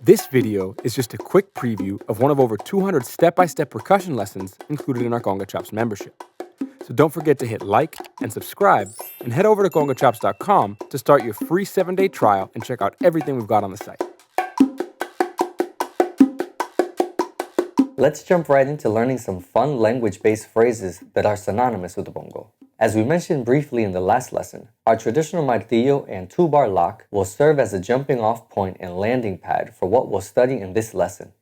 This video is just a quick preview of one of over 200 step-by-step percussion lessons included in our Conga Chops membership. So don't forget to hit like and subscribe, and head over to congachops.com to start your free 7-day trial and check out everything we've got on the site. Let's jump right into learning some fun language-based phrases that are synonymous with the bongo. As we mentioned briefly in the last lesson, our traditional martillo and 2-bar lock will serve as a jumping off point and landing pad for what we'll study in this lesson.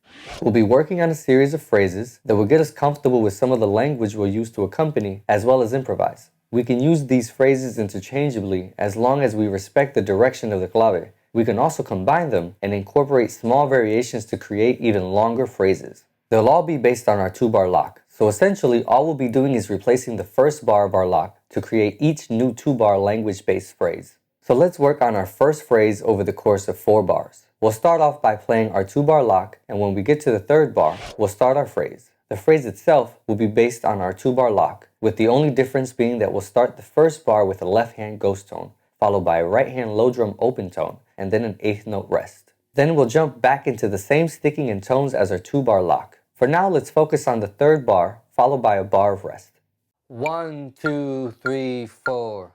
We'll be working on a series of phrases that will get us comfortable with some of the language we'll use to accompany as well as improvise. We can use these phrases interchangeably as long as we respect the direction of the clave. We can also combine them and incorporate small variations to create even longer phrases. They'll all be based on our 2-bar lock. So essentially, all we'll be doing is replacing the first bar of our lock to create each new 2-bar language-based phrase. So let's work on our first phrase over the course of 4 bars. We'll start off by playing our 2-bar lock, and when we get to the 3rd bar, we'll start our phrase. The phrase itself will be based on our 2-bar lock, with the only difference being that we'll start the first bar with a left hand ghost tone, followed by a right hand low drum open tone, and then an 8th note rest. Then we'll jump back into the same sticking and tones as our 2-bar lock. For now, let's focus on the 3rd bar, followed by a bar of rest. 1, 2, 3, 4.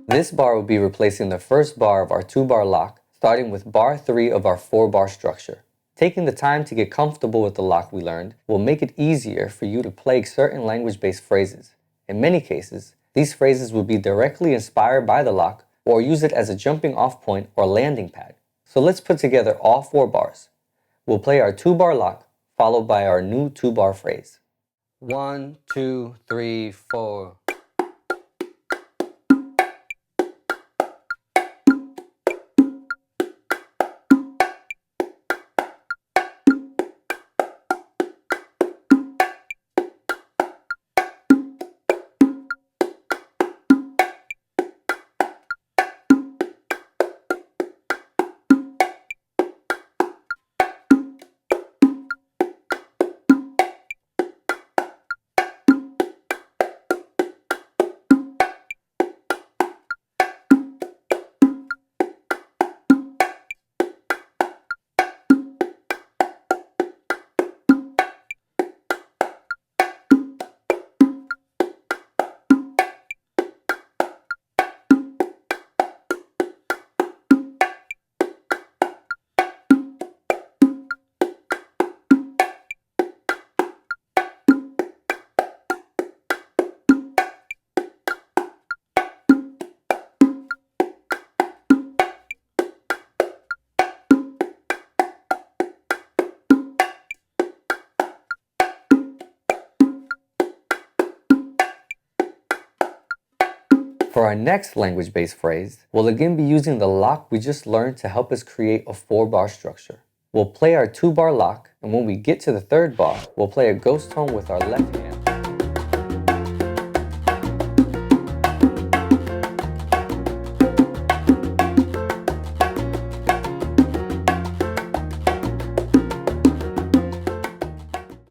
This bar will be replacing the first bar of our 2-bar lock, starting with bar 3 of our 4-bar structure. Taking the time to get comfortable with the lock we learned will make it easier for you to play certain language-based phrases. In many cases, these phrases will be directly inspired by the lock or use it as a jumping off point or landing pad. So let's put together all 4 bars. We'll play our 2-bar lock, followed by our new 2-bar phrase. 1, 2, 3, 4. For our next language-based phrase, we'll again be using the lock we just learned to help us create a 4-bar structure. We'll play our 2-bar lock, and when we get to the 3rd bar, we'll play a ghost tone with our left hand.